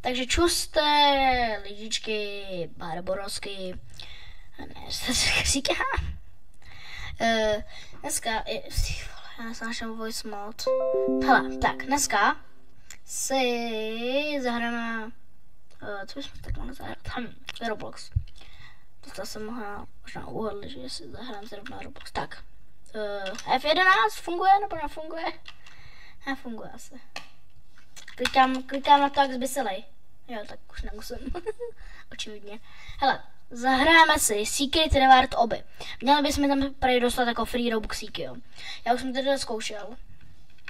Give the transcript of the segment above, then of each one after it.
Takže čuste, lidičky, barborosky, ne, co se říká. Dneska, já snáším voice mode. Hele, tak, dneska si zahrajeme, co bychom takhle mohli zahrát? Roblox. To jsem mohla možná uhodli, že si zahrám zrovna Roblox. Tak, F11 funguje nebo nefunguje? Nefunguje asi. Klikám na to, jak zbyselej. Jo, tak už nemusím. Očividně. Hele, zahrajeme si Secret Reward oby. Měli bychom tam prý dostat jako free Robuxíky, jo. Já už jsem teda zkoušel.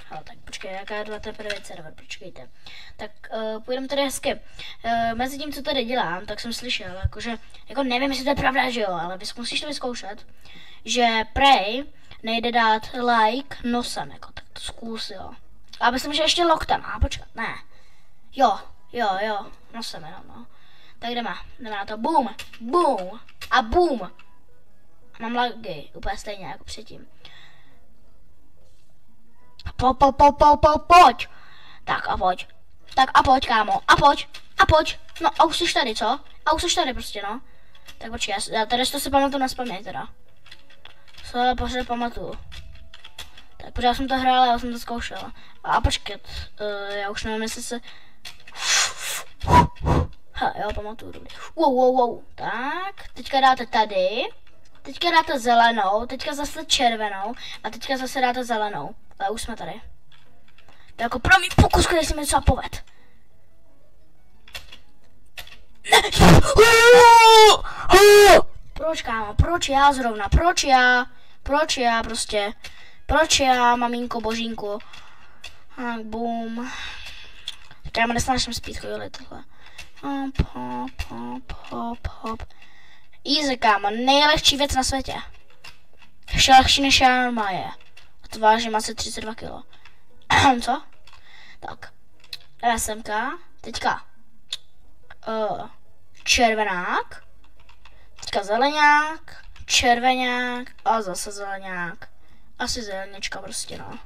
Hele, tak počkej, jaká je teprve server, počkejte. Tak půjdeme tady hezky. Mezi tím, co tady dělám, tak jsem slyšel, jakože, jako nevím, jestli to je pravda, že jo, ale musíš to vyzkoušet, že prej nejde dát like nosem, jako tak to zkus, jo. A myslím, že ještě loktem, a počkat, ne. Jo, nosem jenom, no. Tak jdeme na to, boom, boom a boom. A mám lagy, úplně stejně jako předtím. Pojď. Tak a pojď, kámo, a pojď. No a už jsi tady, co? A už jsi tady prostě, no. Tak počkej, já tady to si pamatuju na spaměť teda. Co ale pořád pamatuju. Tak pořád jsem to hrál, já jsem to zkoušel. A počkat, já už nevím, jestli se... Jo, pamatuju, dobrý. Wow. Tak, teďka dáte tady. Teďka dáte zelenou, teďka zase červenou a teďka zase dáte zelenou. Ale už jsme tady. To jako pro mý pokus, který si mi něco poved. Proč, kámo? Proč já zrovna? Proč já prostě? Proč já, maminko, božínku? Tak, boom. Tak já nesnáším spít, chvíli tohle. Hop. Easy, kámo, nejlehčí věc na světě. Ještě lehčí než já normálně. A to vážím asi 32 kg. Co? Tak. SMka. Teďka. Červenák. Teďka zeleňák. Červeňák. A zase zeleňák. Asi zelenička prostě, no.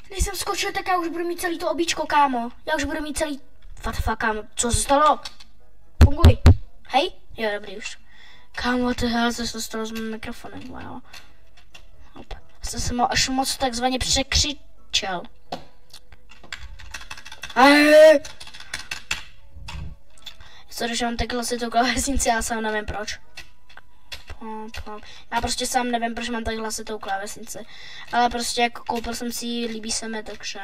Když jsem skočil, tak já už budu mít celý to obíčko, kámo. Já už budu mít celý... What the fuck, kámo, co se stalo? Funguj. Hej? Jo, dobrý už. Kámo, co se stalo s mým mikrofonem, wow. Hop. Jsem ho až moc takzvaně překřičel. Sorry, že mám tak hlasitou klávesnici, já sám nevím proč. Já prostě sám nevím, proč mám tak hlasitou klávesnici. Ale prostě jako koupil jsem si ji, líbí se mi, takže...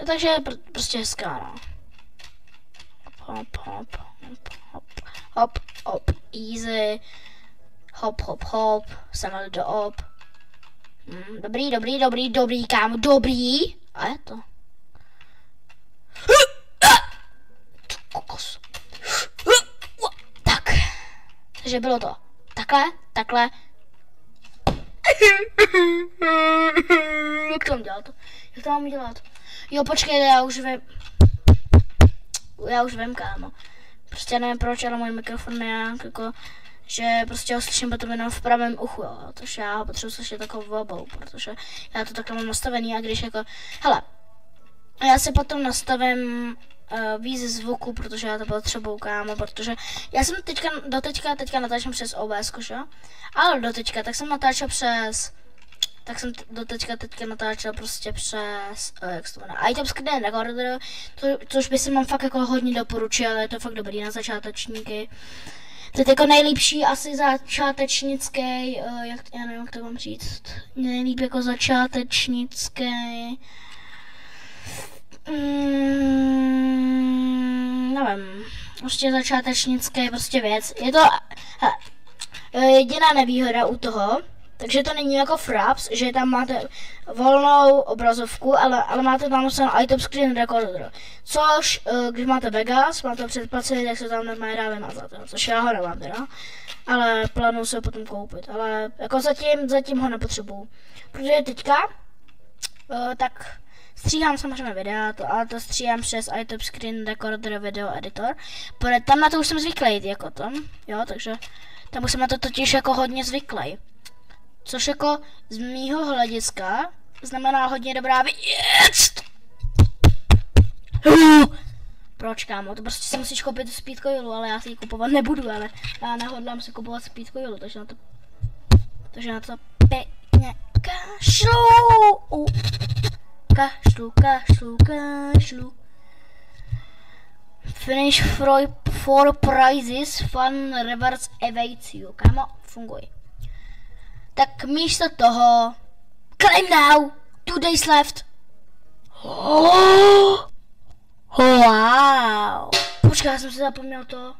Takže je prostě hezká, no. Hop, easy. Hop, jsem do hop. Dobrý, kámo, dobrý. A je to. Kokos. Tak. Takže bylo to. Takhle. Jak to mám dělat? Jak to mám dělat? Jo, počkej, já už vím, kámo. Prostě nevím proč, ale můj mikrofon je jako, že prostě ho slyším potom jenom v pravém uchu, jo. Takže já ho potřebuji slyšet takovou v obou, protože já to takhle mám nastavený a když jako, hele, já si potom nastavím víc zvuku, protože já to potřebuju, kámo, protože já jsem teďka natáčím přes OBS, jo? Ale doteďka, tak jsem natáčel přes, teďka natáčel prostě přes, jak se to jmenuje, iTop Screen Recorder, což by si mám fakt jako hodně doporučil, ale je to fakt dobrý na začátečníky. To je jako nejlepší asi začátečnický, já nevím, jak to mám říct, nejlíp jako začátečnický, nevím, prostě začátečnický prostě věc. Je to jediná nevýhoda u toho, takže to není jako Fraps, že tam máte volnou obrazovku, ale máte tam napsanou iTop Screen Recorder. Což, když máte Vegas, máte předplacený, tak se tam normálně dá vymazat, což já ho nemám teda. Ale plánuju se ho potom koupit, ale jako zatím ho nepotřebuju. Protože teďka, tak stříhám samozřejmě videa, ale to stříhám přes iTop Screen Recorder Video Editor. Tam na to už jsem zvyklý, jako tam, jo, takže tam už jsem na to totiž jako hodně zvyklý. Což jako z mýho hlediska znamená hodně dobrá věc. Proč, kámo? To prostě si musíš koupit Speed Coilu, ale já si ji kupovat nebudu, ale já nehodlám si kupovat Speed Coilu, takže na to pěkně kašlu. Kašlu. Finish for prizes, fun reverse awaits you. Kámo, funguj. Tak místo toho claim now, 2 days left. Wow. Počkej, já jsem si zapomněl to.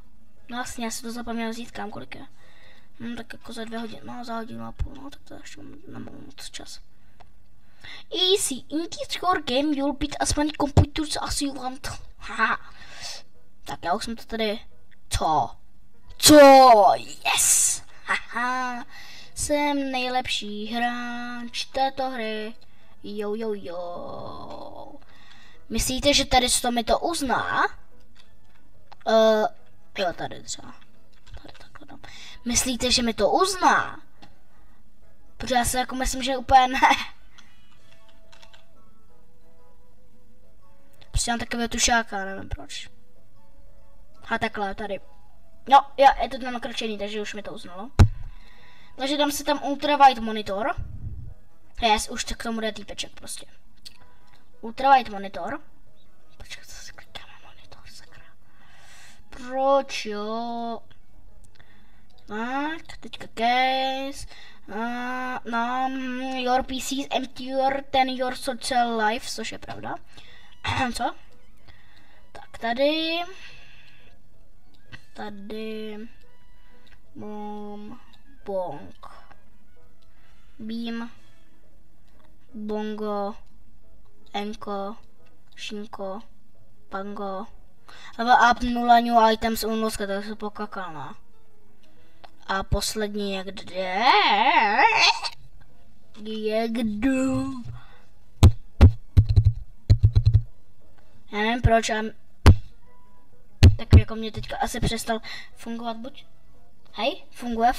No vlastně, já si to zapomněl vzít, kam kolik je. Tak jako za 2 hodiny, no za hodinu a půl, no tak to ještě nemám moc čas. Easy, in this score game you'll beat as many computers as you want. Haha. Tak já už jsem to tady. Co? Yes! Haha. Jsem nejlepší hráč této hry. Jo. Myslíte, že tady to mi to uzná? Jo, tady třeba. Tady takhle dám. Myslíte, že mi to uzná? Protože já si jako myslím, že úplně ne. Prostě mám takového tušáka, nevím proč. A takhle, tady. No, je to tam nakročený, takže už mi to uznalo. Takže dám si tam ultrawide monitor. Yes, už k tomu jde týpeček prostě. Ultrawide monitor. Počkej, co si klikáme monitor, sakra. Proč jo? Tak, teďka case. Your PC is emptier than your social life, což je pravda. Co? Tak tady. Bong. Beam. Bongo. Enko. Shinko. Pango. Level up 0 new items unlocked, tak se pokakal, no. A poslední je kde? Já nevím proč, ale tak jako mě teďka asi přestal fungovat buď. Hej, funguje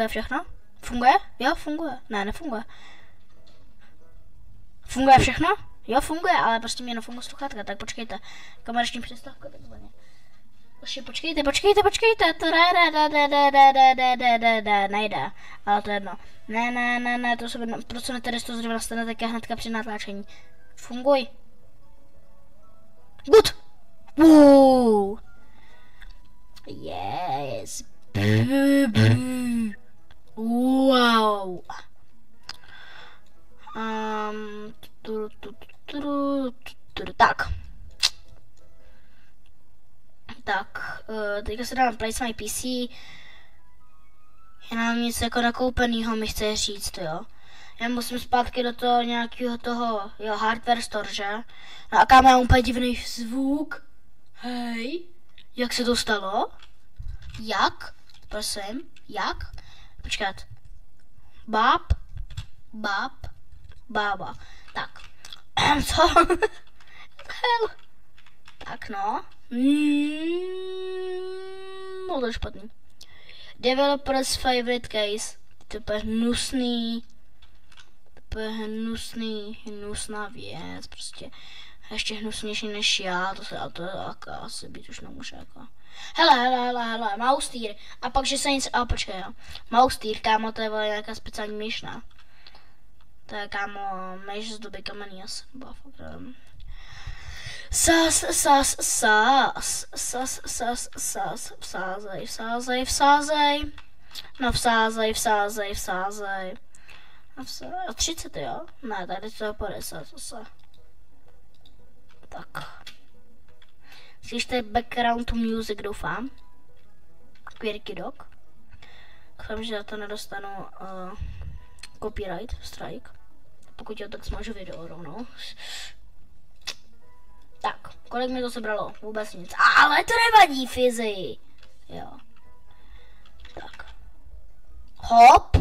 všechno? Funguje? Jo, funguje. Ne, nefunguje. Funguje všechno? Jo, funguje, ale prostě mě nefunguje sluchátka, tak počkejte. Kamereční přestávka takzvaně. Počkejte. Nejde, ale to je jedno. Ne, to se proč mi tady to zrovna stane také hnedka při natáčení. Funguj. Good. Yes. Wow. Tak, teďka se dám place my PC. Já nám nic jako nakoupenýho mi chce říct, jo. Já musím zpátky do toho nějakého toho, jo, hardware store, že? No a kam mám úplně divný zvuk. Hej, jak se to stalo? Jak? Prosím, jak? Počkat. Bába. Tak. Co? Hell. Tak no. No to je špatný. Developer's favorite case. To je hnusný. Hnusná věc. Prostě ještě hnusnější než já. To asi být už nemůže jako. Hele, mouse tier. A pak, že se nic, počkej, jo. Mouse tier, kámo, to je nějaká speciální myšná. To je, kámo, myš z doby kamenný, asi, nebo fakt, vsázej. No vsázej. 30, jo? Ne, tady to je 50 zase. Tak. Slyšte background music, doufám. Quirky Dog. Doufám, že já to nedostanu copyright strike. Pokud jo, tak smažu video rovnou. Tak, kolik mi to sebralo? Vůbec nic. Ale to nevadí, Fizi. Jo. Tak. Hop.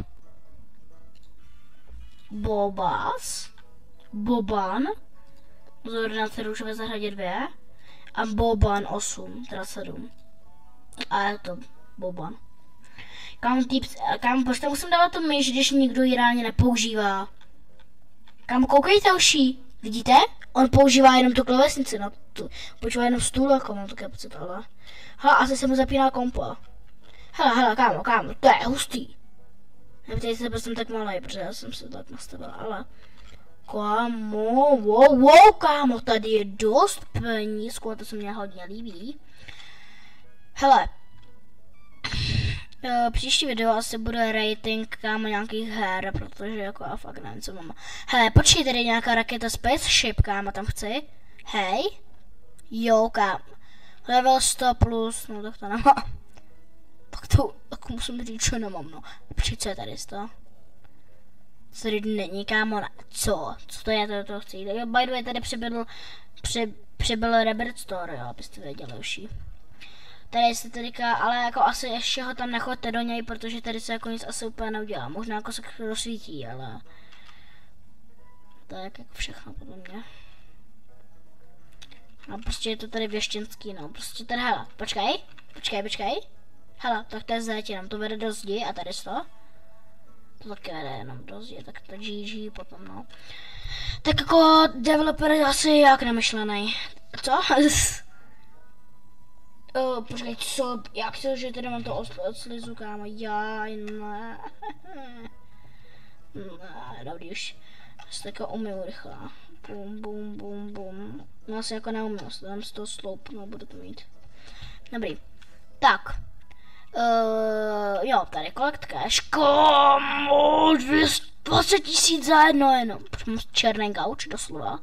Boban. Pozor na růžové zahradě 2. A Boban 8, teda 7. A je to Boban. Kam proč tam musím dávat tu myš, když nikdo ji reálně nepoužívá? Kam koukejte uší? Vidíte? On používá jenom tu klávesnici, no, používá jenom stůl, jako mám také pocit, ale. Hele, asi se mu zapíná kompa. Hele, kámo, to je hustý. Neptejte se, proč jsem tak malej, protože já jsem se tak nastavila, ale. Kámo, wow, kámo, tady je dost peníz, to se mně hodně líbí. Hele. Příští video asi bude rating, kámo, nějakých her, protože jako a fakt nevím, co mám. Hele, počkej, tady nějaká raketa Spaceship, kámo, tam chci. Hej. Jo, kámo. Level 100 plus, no tak to nemám. Tak musím říct, že nemám, no. Počkej, co je tady 100? Co tady není, kámo, co? Co to je, to chci jít. Jo, by the way, tady přibyl Rebirth Store, jo, abyste věděli už. Tady se teďka, ale jako asi ještě ho tam nechoďte do něj, protože tady se jako nic asi úplně neudělá. Možná jako se rozsvítí, ale to je jako všechno podle mě. No prostě je to tady věštěnský, no prostě tady, hele, počkej. Hele, tak to je zeď, jenom to vede do zdi a tady to. To taky vede jenom do zdi, tak to GG potom, no. Tak jako developer je asi jak nemyšlený. Co? Počkej, co? Jak to, že tady mám to odslizu, kámo? Jaj, ne. Ne, dobrý už. Já se tako umiju rychle. Bum. No asi jako neumiju, dám z toho sloupnu, budu to mít. Dobrý. Tak. Jo, tady collect cash. Kámo, 20 000 za jedno jenom. Mám černý gauč, doslova.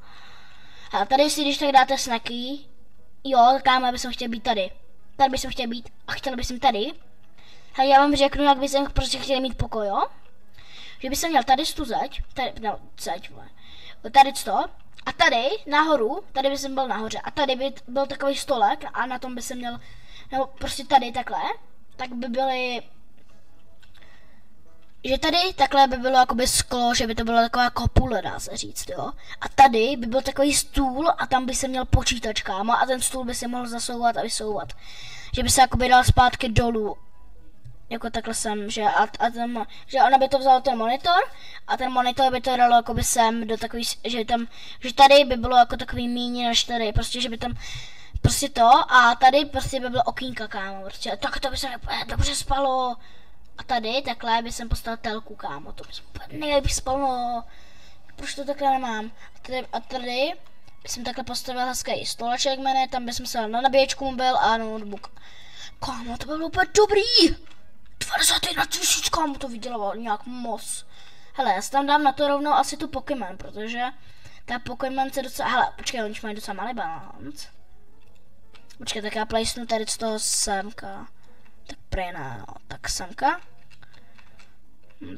A tady si když tak dáte snacky. Jo, kámo, já bych chtěl být tady. Tady bych chtěl být a chtěl bych tady. A já vám řeknu, jak bych prostě chtěl mít pokoj, jo? Že bych měl tady tu zeď, tady, no, zeď, tady to, a tady nahoru, tady bych byl nahoře, a tady by byl takový stolek a na tom by se měl, nebo prostě tady takhle, tak by byly, že tady takhle by bylo jakoby sklo, že by to byla taková kopule, dá se říct, jo. A tady by byl takový stůl a tam by se měl počítač, kámo, a ten stůl by se mohl zasouvat a vysouvat. Že by se jakoby dal zpátky dolů. Jako takhle sem, že že ona by to vzala ten monitor a ten monitor by to dalo jakoby sem do takový, že tady by bylo jako takový míň než tady, prostě, že by tam, prostě to a tady prostě by bylo okýnka, kámo, prostě, tak to by se mi dobře spalo. A tady takhle by jsem postavil telku, kámo, to by se nejlíp spalo. Proč to takhle nemám? A tady by jsem takhle postavil hezký stoleček jméne, tam by jsem se na nabíječku mobil a notebook. Kámo, to by bylo úplně dobrý. 21 000, kámo, to vydělával nějak moc. Hele, já si tam dám na to rovnou asi tu Pokémon, protože ta Pokémon se docela, hele, počkej, oni mají docela malý balans. Počkej, tak já placenu tady z toho semka. Tak prej ne, no, tak semka.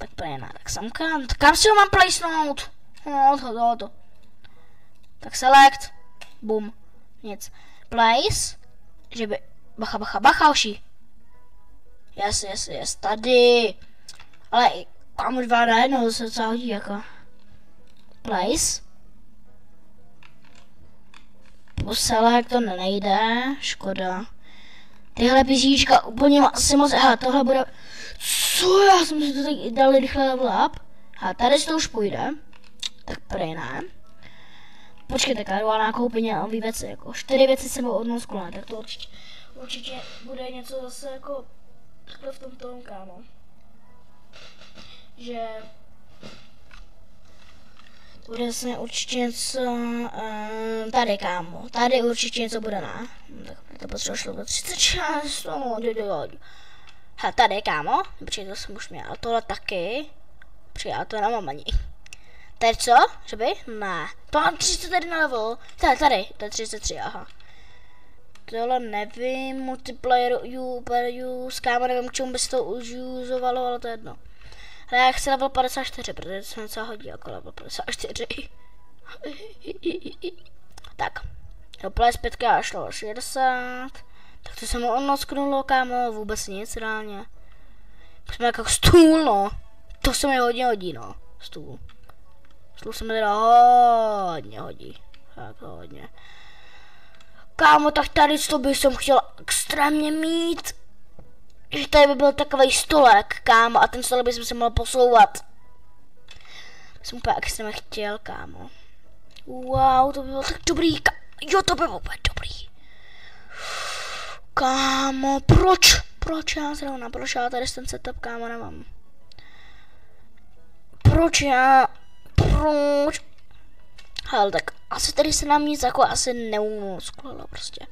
Tak prej ne, tak semka. Tak kam si ho mám placenout? No, to. Tak select. Bum. Nic. Place. Že by, bacha, oši. Yes, tady. Ale kam už dva najednou se docela hodí jako. Place. Select to nejde, škoda. Tyhle písíčka úplně asi moc, aha, tohle bude, co, já jsem si to tak dal rychle level up. A tady si to už půjde, tak prej ne. Počkejte, já jdu nakoupit nějaké věci, jako 4 věci sebou odnou z kolena, tak to určitě bude něco zase jako takhle v tom tom, kámo. Že bude zase určitě něco, tady, kámo, tady určitě něco bude, ne? Tak to potřeba šlo do 36, ha, tady, kámo, počkej, to jsem už měl, a tohle taky, počkej, já to nemám ani. Tady co? Že by? Ne, to mám 30 tady na level, tady, to je 33, aha. Tohle nevím, multiplayer use, kámo, nevím, k čemu by se to užuzovalo, ale to je jedno. Ale já chci level 54, protože to se něco hodí jako level 54. Tak. Jo, PS5 až šlo 60. Tak to se mu odnosknulo, kámo, vůbec nic reálně. Jsme jako stůl, no. To se mi hodně hodí, no. Stůl. Stůl se mi teda hodně hodí. Tak hodně. Kámo, tak tady to bych jsem chtěl extrémně mít. Že tady by byl takový stolek, kámo, a ten stolek bychom se mohl posouvat. Jsem úplně extrémně chtěl, kámo. Wow, to by bylo tak dobrý. Jo, to by bylo úplně dobrý. Kámo, proč já tady ten setup, kámo, nemám? Proč? Hele, tak asi tady se nám nic jako asi neumlsklilo prostě.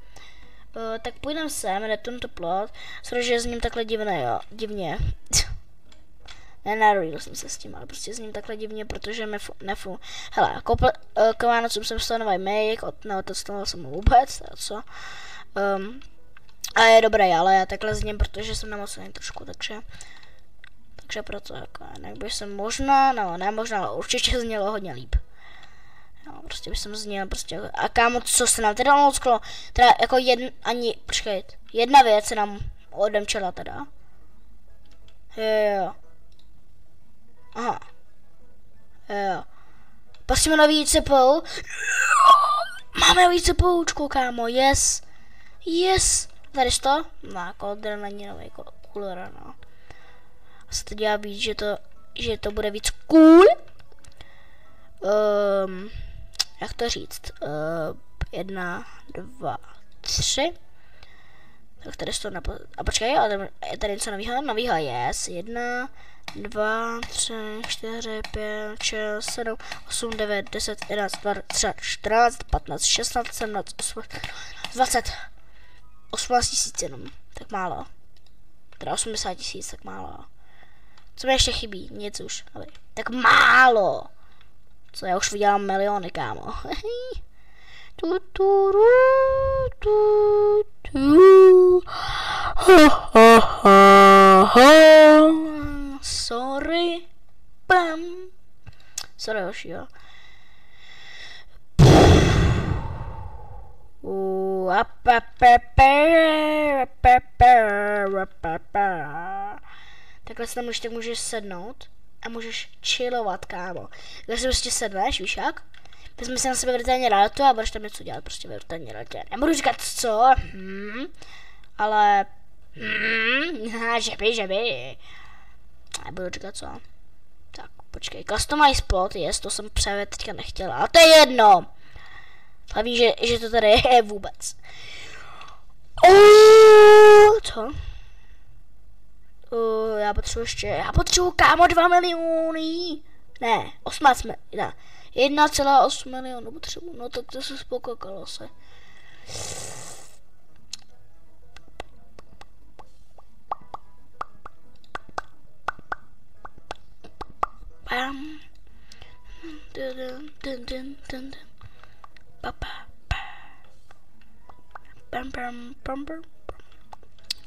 Tak půjdeme sem, return to plot. Sorry, že s ním takhle divně. Nenarodil jsem se s tím, ale prostě s ním takhle divně, protože mi Hele, k Vánocům jsem vstal nový make, neotestoval jsem ho vůbec, co? A je dobrý, ale já takhle s ním, protože jsem nemocný trošku, takže proto jako, jinak bych jsem možná, ale určitě znělo hodně líp. No, prostě bych jsem zněl prostě, a kámo, co se nám teda omlousklo, teda jako jedna věc se nám odemčela teda. Jo. Aha. Jo. Pustíme nový CPU. Máme nový CPUčku, kámo, yes. Tady to? No, Cauldron není nový cooler, no. Asi to dělá víc, že to bude víc cool. Jak to říct? 1, 2, 3. Tak tady to a počkej, ale je tady něco novýho, yes. 1, 2, 3, 4, 5, 6, 7, 8, 9, 10, 11, 12, 13, 14, 15, 16, 17, 18, 20. 18 tisíc jenom, tak málo. Teda 80 tisíc, tak málo. Co mi ještě chybí? Nic už, ale tak málo. Co, já už vydělám miliony, kámo. Sorry. Sorry, už jo. Takhle se tam už tak můžeš sednout a můžeš chillovat, kámo. Když se prostě sedneš, víš jak? Vezmi si na sebe virtuální realitu a budeš tam něco dělat, prostě virtuální realitu. Nebudu říkat co, ale že by. Nebudu říkat co. Tak, počkej, customize plot, to jsem právě teďka nechtěla, ale to je jedno. Hlavně, že to tady je vůbec. Co? Já potřebuji kámo 2 miliony. Ne, 18 milionů. 1,8 milionu potřebuji, no tak to se spokokalo se. Bam.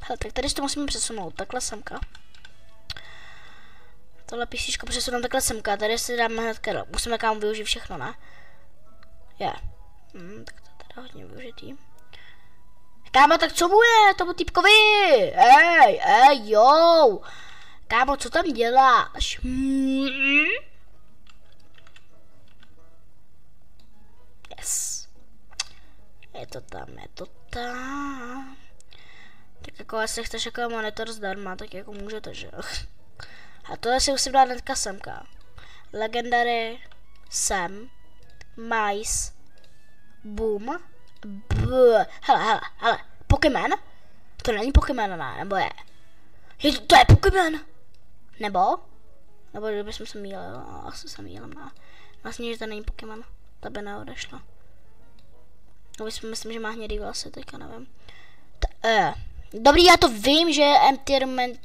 Hele, tak tady to musíme přesunout, takhle semka. Tohle písíčko přesunout takhle semka, tady si dáme hnedka, musíme kámo využít všechno, ne? Je. Tak to teda hodně využitý. Kámo, tak co mu je tomu týpkovi? Ej, jo! Kámo, co tam děláš? Yes. Je to tam. Tak jako jestli chceš jako monitor zdarma, tak jako můžete, že jo. A tohle si musím dát hnedka semka. Legendary, sem, mice, boom, hele, Pokémon? To není Pokémon, ne, nebo je? To je Pokémon! Nebo kdybychom se mýlil, asi se mýlím, ne. Vlastně, že to není Pokémon, to by neodešlo. No, myslím, že má hnědý vlasy, teďka nevím. Dobrý, já to vím, že entertainment,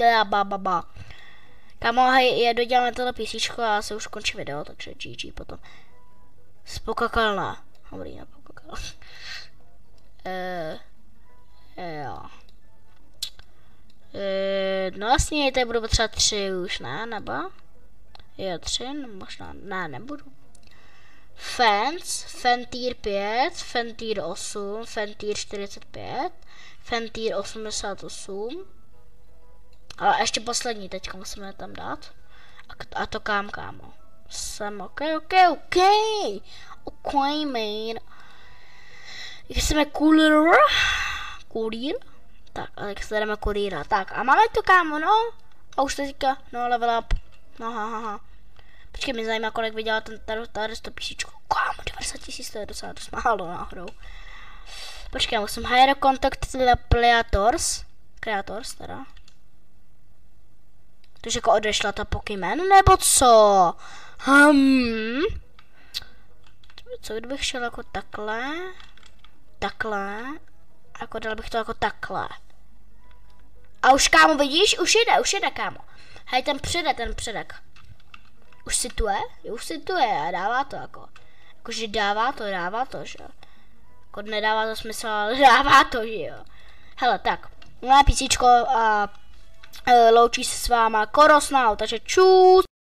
Kámo, hej, doděláme tohle písíčko a se už končí video, takže GG potom. Spokokalná. Dobrý, nepokokal. Jo. No vlastně, tady budu potřebovat 3 už, ne? Nebo? Jo, 3, no možná, ne, nebudu. Fentir 5, Fentir 8, Fentir 45, Fentir 88. Ale ještě poslední teďka musíme tam dát. A to kámo. Jsem ok, man. Jak jsme cooler. Tak, ale jak se dáme kurýra. Tak, a máme to kámo, no. A už teďka, no level up. No, Počkej, mě zajímá, kolik vydělá tady to písíčko. Kámo, 90 10 000, to je docela dost málo náhodou. Počkej, musím hire contact creators teda. Takže jako odešla ta Pokémon, nebo co? Co kdybych šel jako takhle? Takhle. Jako dal bych to jako takhle. A už kámo, vidíš? Už jede kámo. Hej, ten předek. Už situuje? Už situuje a dává to jako. Jakože dává to, že jo. Jako nedává to smysl, ale dává to, že jo. Hele, tak. Moje písíčko a loučí se s váma Korosnau, takže čus.